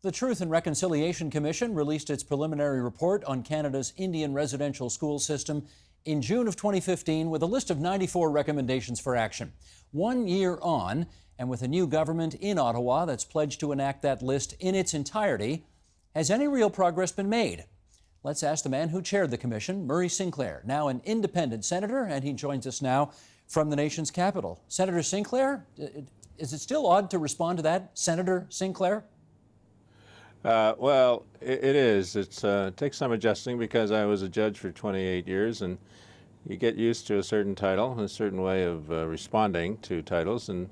The Truth and Reconciliation Commission released its preliminary report on Canada's Indian residential school system in June of 2015 with a list of 94 recommendations for action. 1 year on, and with a new government in Ottawa that's pledged to enact that list in its entirety, has any real progress been made? Let's ask the man who chaired the commission, Murray Sinclair, now an independent senator, and he joins us now from the nation's capital. Senator Sinclair, is it still odd to respond to that, Senator Sinclair? Well, it is. It takes some adjusting because I was a judge for 28 years, and you get used to a certain title, a certain way of responding to titles, and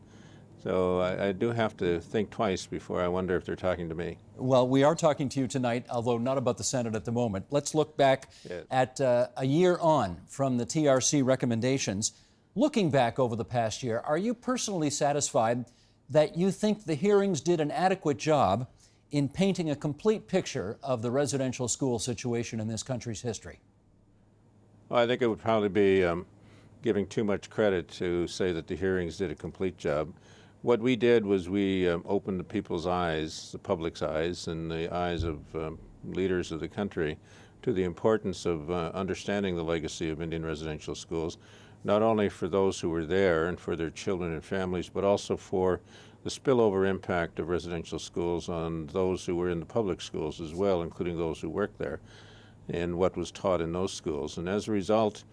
so I do have to think twice before I wonder if they're talking to me. Well, we are talking to you tonight, although not about the Senate at the moment. Let's look back at a year on from the TRC recommendations. Looking back over the past year, are you personally satisfied that you think the hearings did an adequate job in painting a complete picture of the residential school situation in this country's history? Well, I think it would probably be giving too much credit to say that the hearings did a complete job. What we did was we opened the people's eyes, the public's eyes, and the eyes of leaders of the country to the importance of understanding the legacy of Indian residential schools, not only for those who were there and for their children and families, but also for the spillover impact of residential schools on those who were in the public schools as well, including those who worked there, and what was taught in those schools. And as a result,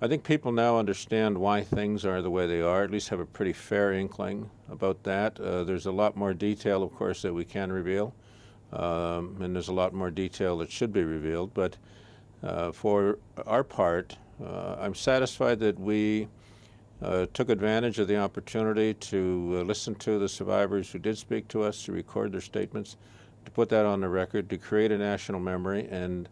I think people now understand why things are the way they are, at least have a pretty fair inkling about that. There's a lot more detail, of course, that we can reveal, and there's a lot more detail that should be revealed. But for our part, I'm satisfied that we took advantage of the opportunity to listen to the survivors who did speak to us, to record their statements, to put that on the record, to create a national memory, and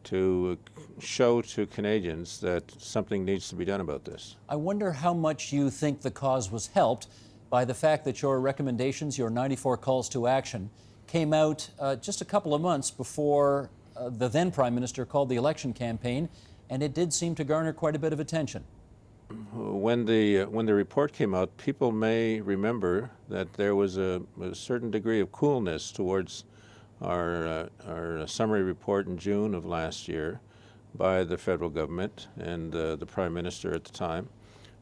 to show to Canadians that something needs to be done about this. I wonder how much you think the cause was helped by the fact that your recommendations, your 94 calls to action, came out just a couple of months before the then Prime Minister called the election campaign, and it did seem to garner quite a bit of attention. When the report came out, people may remember that there was a certain degree of coolness towards our summary report in June of last year by the federal government and the Prime Minister at the time.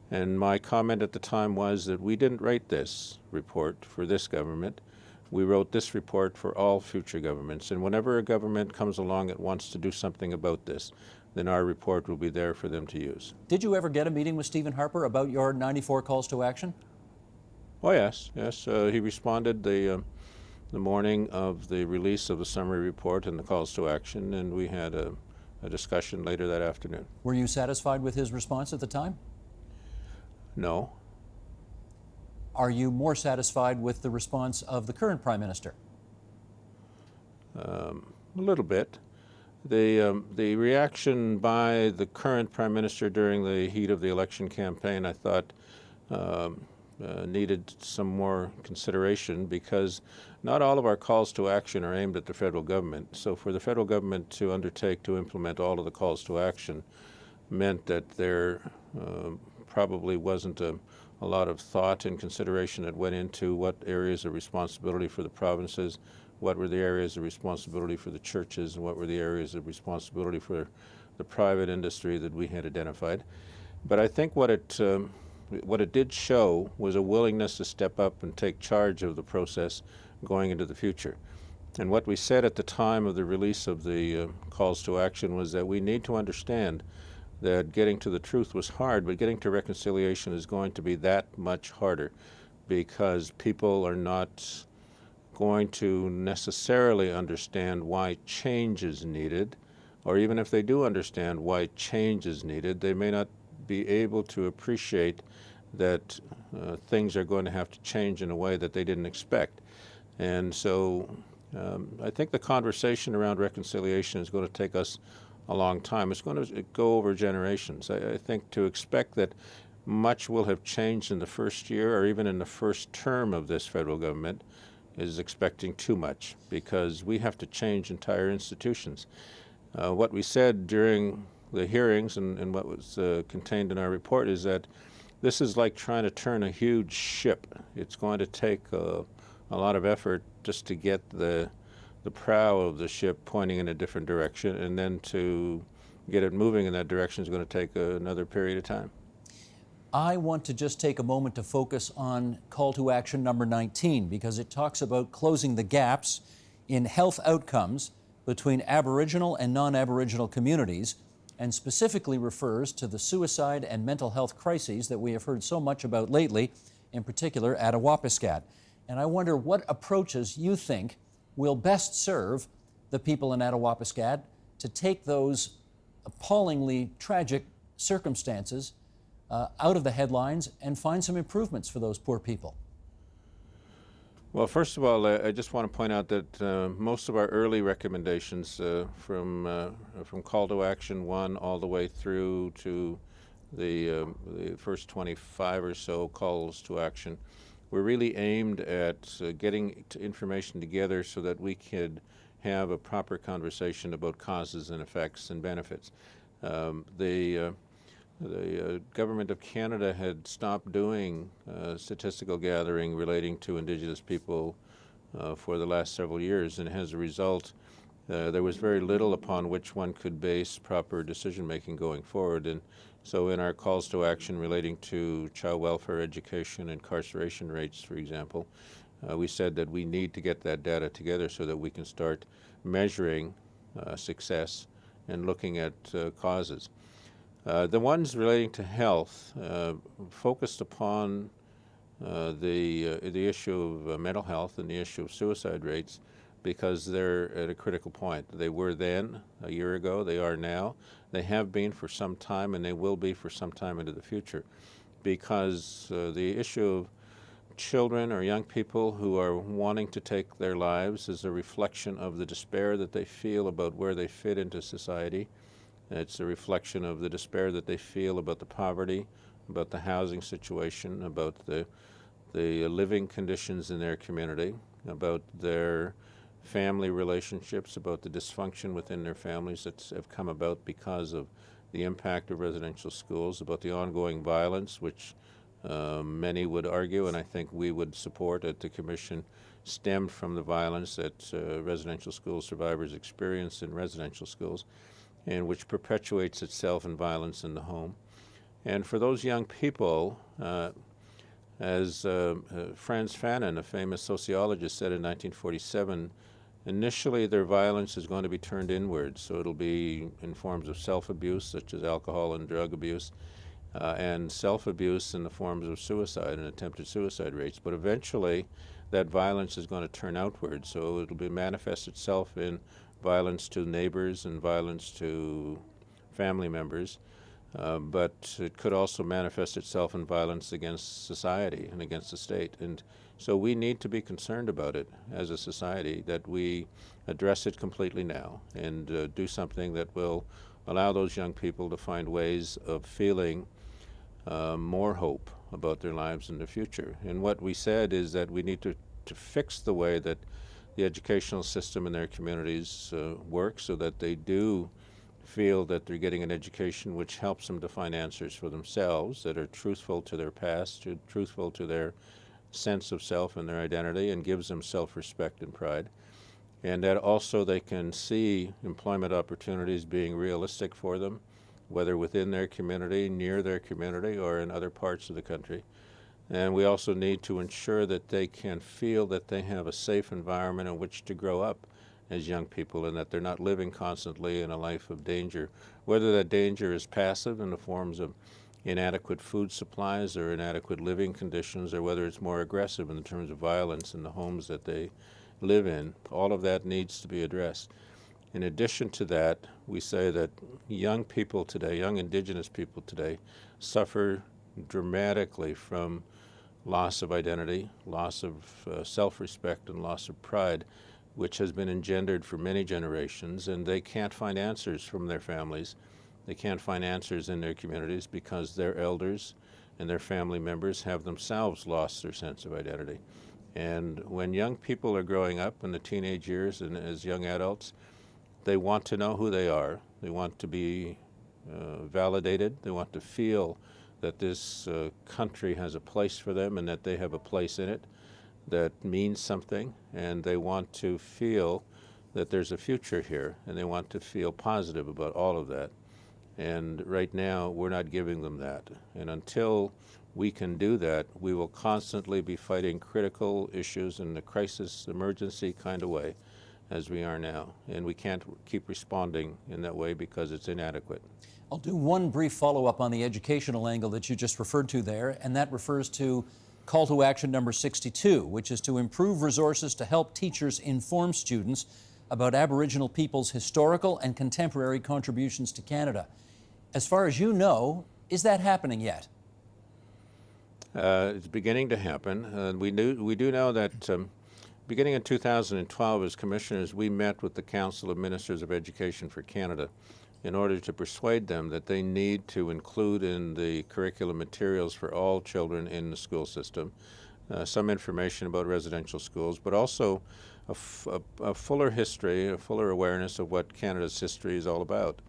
And my comment at the time was that we didn't write this report for this government. We wrote this report for all future governments. And whenever a government comes along that wants to do something about this, then our report will be there for them to use. Did you ever get a meeting with Stephen Harper about your 94 calls to action? Oh, yes. He responded the morning of the release of the summary report and the calls to action, and we had a discussion later that afternoon. Were you satisfied with his response at the time? No. Are you more satisfied with the response of the current Prime Minister? A little bit. The reaction by the current Prime Minister during the heat of the election campaign, I thought, needed some more consideration, because not all of our calls to action are aimed at the federal government. So for the federal government to undertake to implement all of the calls to action meant that there probably wasn't a lot of thought and consideration that went into what areas of responsibility for the provinces, what were the areas of responsibility for the churches, and what were the areas of responsibility for the private industry that we had identified. But I think what it did show was a willingness to step up and take charge of the process going into the future. And what we said at the time of the release of the calls to action was that we need to understand that getting to the truth was hard, but getting to reconciliation is going to be that much harder, because people are not going to necessarily understand why change is needed, or even if they do understand why change is needed, they may not be able to appreciate that things are going to have to change in a way that they didn't expect. And so I think the conversation around reconciliation is going to take us a long time. It's going to go over generations. I think to expect that much will have changed in the first year or even in the first term of this federal government is expecting too much, because we have to change entire institutions. What we said during the hearings and what was contained in our report is that this is like trying to turn a huge ship. It's going to take a lot of effort just to get the the prow of the ship pointing in a different direction, and then to get it moving in that direction is going to take another period of time. I want to just take a moment to focus on call to action number 19 because it talks about closing the gaps in health outcomes between Aboriginal and non-Aboriginal communities, and specifically refers to the suicide and mental health crises that we have heard so much about lately, in particular at Awapiskat. And I wonder what approaches you think will best serve the people in Attawapiskat to take those appallingly tragic circumstances out of the headlines and find some improvements for those poor people. Well, first of all, I just want to point out that most of our early recommendations from Call to Action 1 all the way through to the first 25 or so calls to action were really aimed at getting information together so that we could have a proper conversation about causes and effects and benefits. The government of Canada had stopped doing statistical gathering relating to Indigenous people for the last several years, and as a result, there was very little upon which one could base proper decision-making going forward. And so in our calls to action relating to child welfare, education, incarceration rates, for example, we said that we need to get that data together so that we can start measuring success and looking at causes. The ones relating to health focused upon the issue of mental health and the issue of suicide rates because they're at a critical point. They were then, a year ago, they are now, they have been for some time, and they will be for some time into the future, because the issue of children or young people who are wanting to take their lives is a reflection of the despair that they feel about where they fit into society. It's a reflection of the despair that they feel about the poverty, about the housing situation, about the living conditions in their community, about their family relationships, about the dysfunction within their families that have come about because of the impact of residential schools, about the ongoing violence, which many would argue, and I think we would support at the Commission, stemmed from the violence that residential school survivors experience in residential schools, and which perpetuates itself in violence in the home. And for those young people, as Frantz Fanon, a famous sociologist, said in 1947, initially their violence is going to be turned inward, so it'll be in forms of self-abuse, such as alcohol and drug abuse, and self-abuse in the forms of suicide and attempted suicide rates. But eventually, that violence is going to turn outward, so it'll be manifest itself in violence to neighbors and violence to family members, but it could also manifest itself in violence against society and against the state. And so we need to be concerned about it as a society, that we address it completely now and do something that will allow those young people to find ways of feeling more hope about their lives and their future. And what we said is that we need to fix the way that the educational system in their communities work, so that they do feel that they're getting an education which helps them to find answers for themselves, that are truthful to their past, truthful to their sense of self and their identity, and gives them self-respect and pride. And that also they can see employment opportunities being realistic for them, whether within their community, near their community, or in other parts of the country. And we also need to ensure that they can feel that they have a safe environment in which to grow up as young people, and that they're not living constantly in a life of danger, whether that danger is passive in the forms of inadequate food supplies or inadequate living conditions, or whether it's more aggressive in terms of violence in the homes that they live in. All of that needs to be addressed. In addition to that, we say that young people today, young Indigenous people today, suffer dramatically from loss of identity, loss of self-respect, and loss of pride, which has been engendered for many generations, and they can't find answers from their families. They can't find answers in their communities because their elders and their family members have themselves lost their sense of identity. And when young people are growing up in the teenage years and as young adults, they want to know who they are. They want to be validated. They want to feel that this country has a place for them and that they have a place in it that means something, and they want to feel that there's a future here, and they want to feel positive about all of that. And right now, we're not giving them that. And until we can do that, we will constantly be fighting critical issues in the crisis, emergency kind of way, as we are now. And we can't keep responding in that way because it's inadequate. I'll do one brief follow-up on the educational angle that you just referred to there, and that refers to call to action number 62, which is to improve resources to help teachers inform students about Aboriginal peoples' historical and contemporary contributions to Canada. As far as you know, is that happening yet? It's beginning to happen. We do know that beginning in 2012, as commissioners, we met with the Council of Ministers of Education for Canada in order to persuade them that they need to include in the curriculum materials for all children in the school system some information about residential schools, but also a fuller history, a fuller awareness of what Canada's history is all about,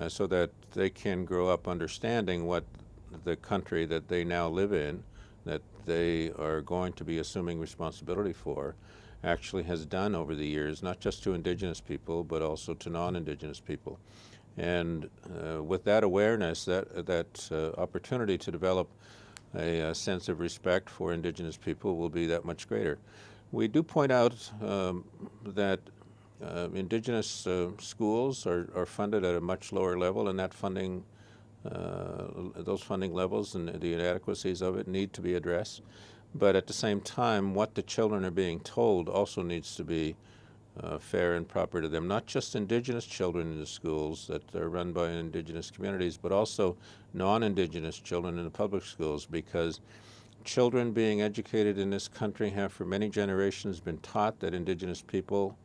so that they can grow up understanding what the country that they now live in, that they are going to be assuming responsibility for, actually has done over the years, not just to Indigenous people, but also to non-Indigenous people. And with that awareness, that opportunity to develop a sense of respect for Indigenous people will be that much greater. We do point out that Indigenous schools are funded at a much lower level, and that funding, those funding levels and the inadequacies of it need to be addressed. But at the same time, what the children are being told also needs to be fair and proper to them. Not just Indigenous children in the schools that are run by Indigenous communities, but also non-Indigenous children in the public schools, because children being educated in this country have for many generations been taught that Indigenous people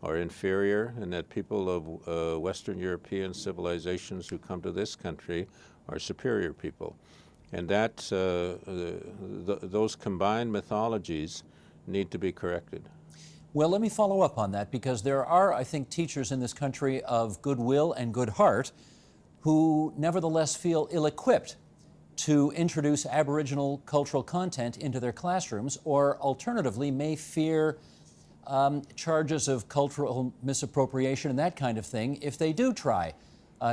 are inferior and that people of Western European civilizations who come to this country are superior people. And that those combined mythologies need to be corrected. Well, let me follow up on that, because there are, I think, teachers in this country of goodwill and good heart who nevertheless feel ill-equipped to introduce Aboriginal cultural content into their classrooms, or alternatively may fear charges of cultural misappropriation and that kind of thing if they do try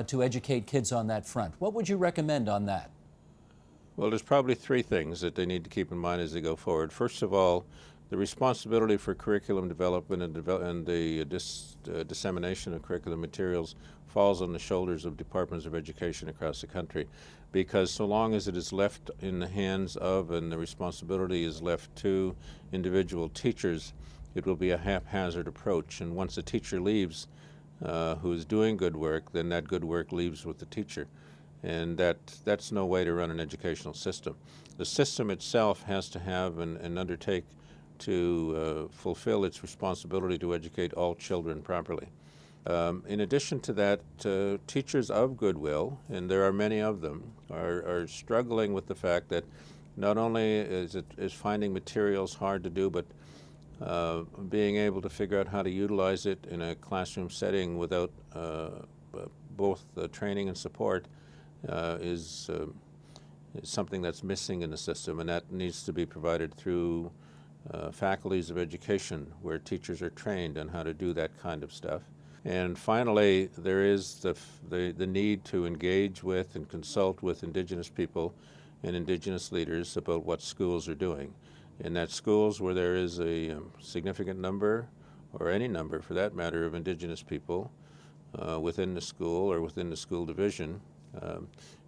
to educate kids on that front. What would you recommend on that? Well, there's probably three things that they need to keep in mind as they go forward. First of all, the responsibility for curriculum development and the dissemination of curriculum materials falls on the shoulders of departments of education across the country, because so long as it is left in the hands of and the responsibility is left to individual teachers, it will be a haphazard approach. And once a teacher leaves who is doing good work, then that good work leaves with the teacher. And that's no way to run an educational system. The system itself has to have and undertake to fulfill its responsibility to educate all children properly. In addition to that, teachers of goodwill, and there are many of them, are struggling with the fact that not only is finding materials hard to do, but being able to figure out how to utilize it in a classroom setting without both training and support is something that's missing in the system, and that needs to be provided through faculties of education where teachers are trained on how to do that kind of stuff. And finally, there is the need to engage with and consult with Indigenous people and Indigenous leaders about what schools are doing. And that schools where there is a significant number, or any number for that matter, of Indigenous people within the school or within the school division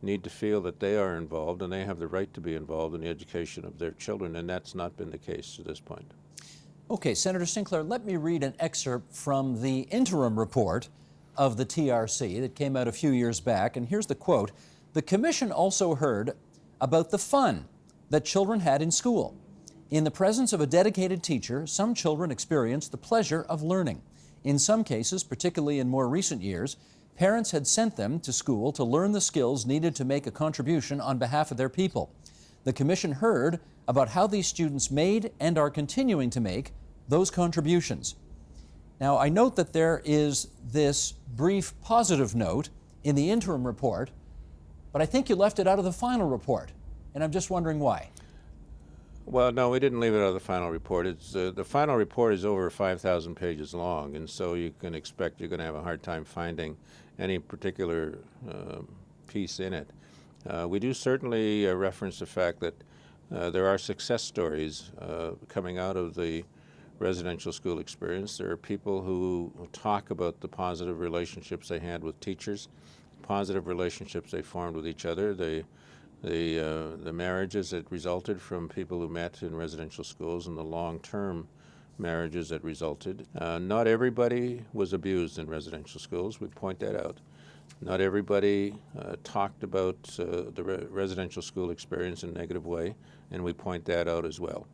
need to feel that they are involved and they have the right to be involved in the education of their children, and that's not been the case to this point. Okay, Senator Sinclair, let me read an excerpt from the interim report of the TRC that came out a few years back, and here's the quote. "The Commission also heard about the fun that children had in school. In the presence of a dedicated teacher, some children experienced the pleasure of learning. In some cases, particularly in more recent years, parents had sent them to school to learn the skills needed to make a contribution on behalf of their people. The Commission heard about how these students made and are continuing to make those contributions." Now, I note that there is this brief positive note in the interim report, but I think you left it out of the final report, and I'm just wondering why. Well, no, we didn't leave it out of the final report. The final report is over 5,000 pages long, and so you can expect you're going to have a hard time finding any particular piece in it. We do certainly reference the fact that there are success stories coming out of the residential school experience. There are people who talk about the positive relationships they had with teachers, positive relationships they formed with each other, the marriages that resulted from people who met in residential schools, and the long-term marriages that resulted. Not everybody was abused in residential schools. We point that out. Not everybody talked about the residential school experience in a negative way, and we point that out as well.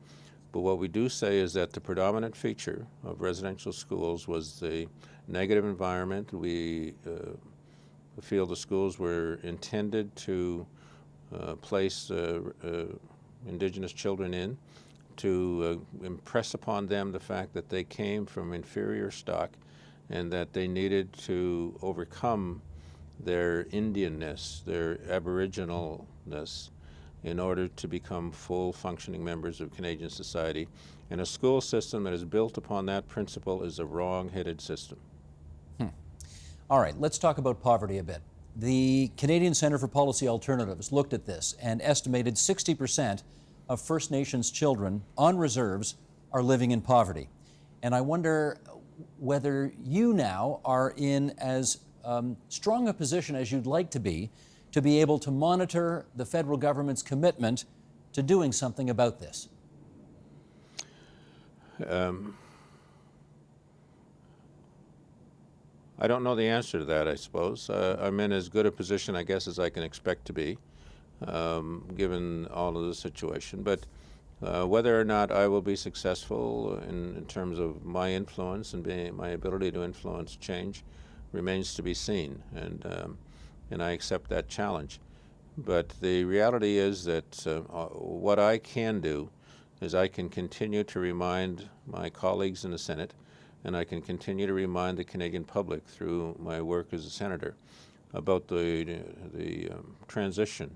But what we do say is that the predominant feature of residential schools was the negative environment. We feel the schools were intended to place Indigenous children in, to impress upon them the fact that they came from inferior stock and that they needed to overcome their Indianness, their Aboriginalness, in order to become full functioning members of Canadian society. And a school system that is built upon that principle is a wrong-headed system. All right, let's talk about poverty a bit. The Canadian Centre for Policy Alternatives looked at this and estimated 60% of First Nations children on reserves are living in poverty. And I wonder whether you now are in as strong a position as you'd like to be able to monitor the federal government's commitment to doing something about this. I don't know the answer to that, I suppose. I'm in as good a position, I guess, as I can expect to be, given all of the situation. But whether or not I will be successful in terms of my influence and my ability to influence change remains to be seen, and I accept that challenge. But the reality is that what I can do is I can continue to remind my colleagues in the Senate, and I can continue to remind the Canadian public through my work as a senator about the transition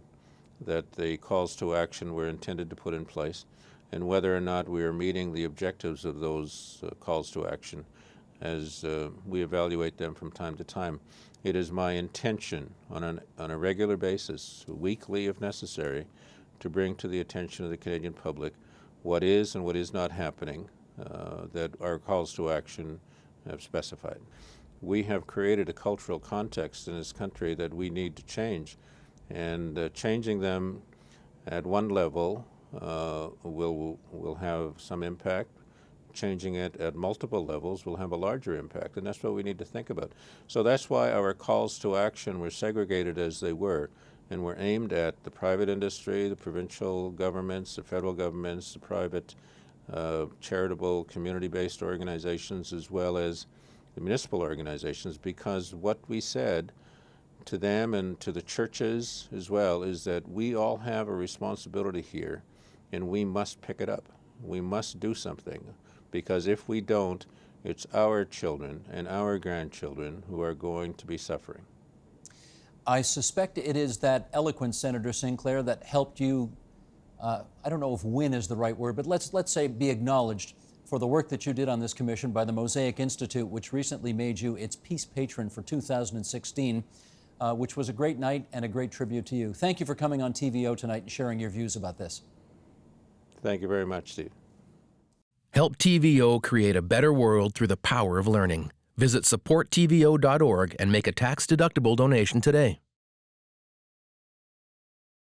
that the calls to action were intended to put in place, and whether or not we are meeting the objectives of those calls to action as we evaluate them from time to time. It is my intention on a regular basis, weekly if necessary, to bring to the attention of the Canadian public what is and what is not happening that our calls to action have specified. We have created a cultural context in this country that we need to change, and changing them at one level will have some impact. Changing it at multiple levels will have a larger impact, and that's what we need to think about. So that's why our calls to action were segregated as they were, and were aimed at the private industry, the provincial governments, the federal governments, the private charitable community-based organizations, as well as the municipal organizations, because what we said to them and to the churches as well is that we all have a responsibility here, and we must pick it up. We must do something, because if we don't, it's our children and our grandchildren who are going to be suffering. I suspect it is that eloquence, Senator Sinclair, that helped you, I don't know if win is the right word, but let's say be acknowledged for the work that you did on this commission by the Mosaic Institute, which recently made you its Peace Patron for 2016, which was a great night and a great tribute to you. Thank you for coming on TVO tonight and sharing your views about this. Thank you very much, Steve. Help TVO create a better world through the power of learning. Visit supporttvo.org and make a tax-deductible donation today.